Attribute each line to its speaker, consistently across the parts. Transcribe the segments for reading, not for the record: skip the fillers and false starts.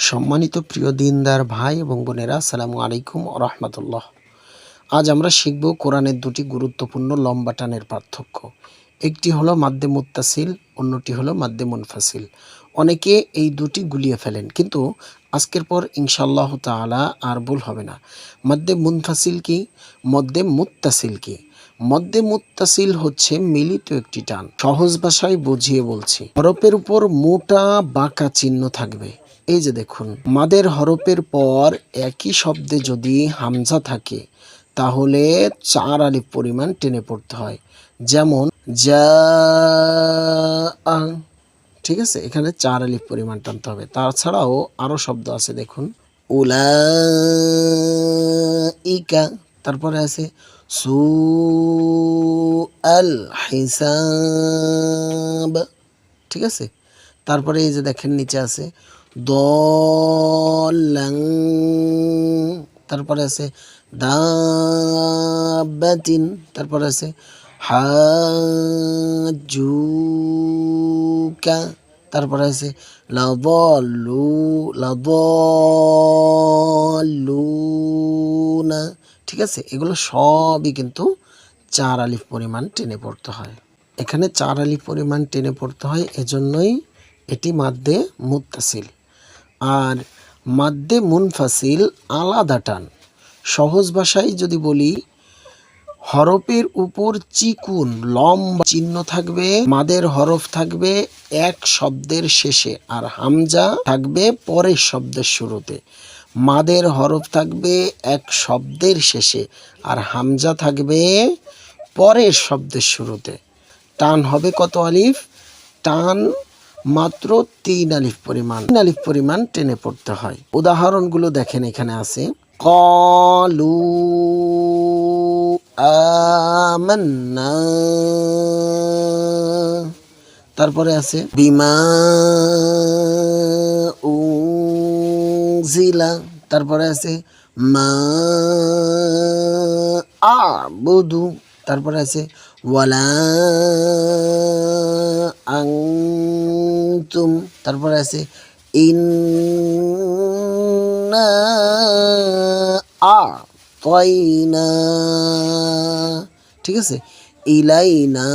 Speaker 1: সম্মানিত প্রিয় দিনদার ভাই এবং বোনেরা, আসসালামু আলাইকুম ওয়া রাহমাতুল্লাহ। আজ আমরা শিখব কোরআনের দুটি গুরুত্বপূর্ণ লম্বা টানের পার্থক্য। একটি হলো মাদ্দে মুত্তাসিল, অন্যটি হলো মাদ্দে মুনফাসিল। অনেকে এই দুটি গুলিয়ে ফেলেন, কিন্তু আজকের পর ইনশাআল্লাহ তাআলা আর ভুল হবে না। মাদ্দে মুনফাসিল কি, মদ্দে মুত্তাসিল কি? মদ্দে মুত্তাসিল হচ্ছে মিলিত একটি টান। সহজ ভাষায় বুঝিয়ে বলছি, হরফের উপর মোটা বাঁকা চিহ্ন থাকবে। এই যে দেখুন, মাদের হরফের পর একই শব্দে যদি হামজা থাকে তাহলে 4 আলিফ পরিমাণ টেনে পড়তে হয়। যেমন যা, ঠিক আছে, এখানে 4 আলিফ পরিমাণ টানতে হবে। তাছাড়াও আরো শব্দ আছে, দেখুন উলাইকা, তারপরে আছে সু আল হিসাব, ঠিক আছে। তারপরে এই যে দেখেন নিচে আছে দলাং, তারপরে আছে দাবাতিন, তারপরে আছে হাজুকা, তারপরে আছে লাদলুনা, ঠিক আছে। এগুলো সবই কিন্তু 4 আলিফ পরিমাণ টেনে পড়তে হয়। এখানে 4 আলিফ পরিমাণ টেনে পড়তে হয়, এজন্যই এটি মাদ্দে মুত্তাসিল। আর মাদ্দে মুনফাসিল আলাদা টান। সহজ ভাষায় যদি বলি, হরফের উপর চিকুন লম্বা চিহ্ন থাকবে, মাদের হরফ থাকবে এক শব্দের শেষে আর হামজা থাকবে পরের শব্দের শুরুতে। মাদের হরফ থাকবে এক শব্দের শেষে আর হামজা থাকবে পরের শব্দের শুরুতে। টান হবে কত আলিফ? টান মাত্র 3 আলিফ পরিমাণ। 3 আলিফ পরিমাণ টেনে পড়তে হয়। উদাহরণগুলো দেখেন, এখানে আছে ক্বালু আমান্না, তারপরে আছে বিমা উনজিলা, তারপরে আছে মা আবুদু, তারপরে আছে ওয়ালা আনতুম, তারপরে আছে ইন্না আতাইনা, ঠিক আছে, ইলাইনা।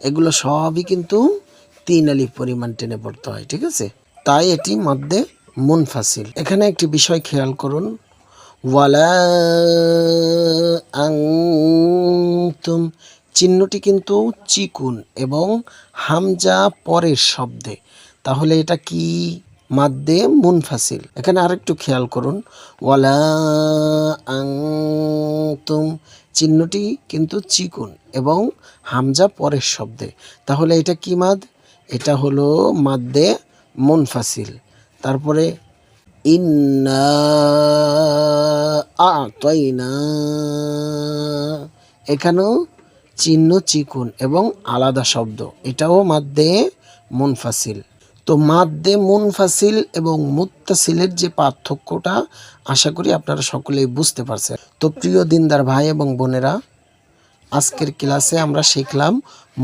Speaker 1: এগুলো সবই কিন্তু 3 আলিফ পরিমাণ টেনে পড়তে হয়, ঠিক আছে। তাই এটি মাদ্দে মুনফাসিল। এখানে একটি বিষয় খেয়াল করুন, ওয়ালা আনতুম চিহ্নটি কিন্তু চিকুন এবং হামজা পরের শব্দে, তাহলে এটা কি? মাদ্দে মুনফাসিল। এখানে আরেকটু খেয়াল করুন, ওয়ালা আনতুম চিহ্নটি কিন্তু চিকুন এবং হামজা পরের শব্দে, তাহলে এটা কি মাদ? এটা হলো মাদ্দে মুনফাসিল। তারপরে ইন্না আতাইনা, এখানেও চিহ্ন চিকুন এবং আলাদা শব্দ, এটাও মাদ্দে মুনফাসিল। তো মাদ্দে মুনফাসিল এবং মুত্তাসিলের যে পার্থক্যটা আশা করি আপনারা সকলেই বুঝতে পারছেন। তো প্রিয় দিনদার ভাই এবং বোনেরা, আজকের ক্লাসে আমরা শিখলাম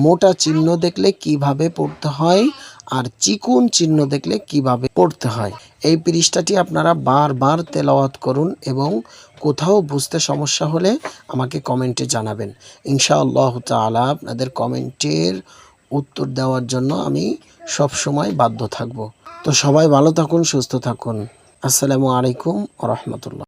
Speaker 1: মোটা চিহ্ন দেখলে কিভাবে পড়তে হয় আর চিকুন চিহ্ন দেখলে কিভাবে পড়তে হয়। এই পৃষ্ঠাটি আপনারা বারবার তেলাওয়াত করুন এবং কোথাও বুঝতে সমস্যা হলে আমাকে কমেন্টে জানাবেন। ইনশাআল্লাহ তাআলা আপনাদের কমেন্টের উত্তর দেওয়ার জন্য আমি সব সময় বাধ্য থাকব। তো সবাই ভালো থাকুন, সুস্থ থাকুন। আসসালামু আলাইকুম ওয়া রাহমাতুল্লাহ।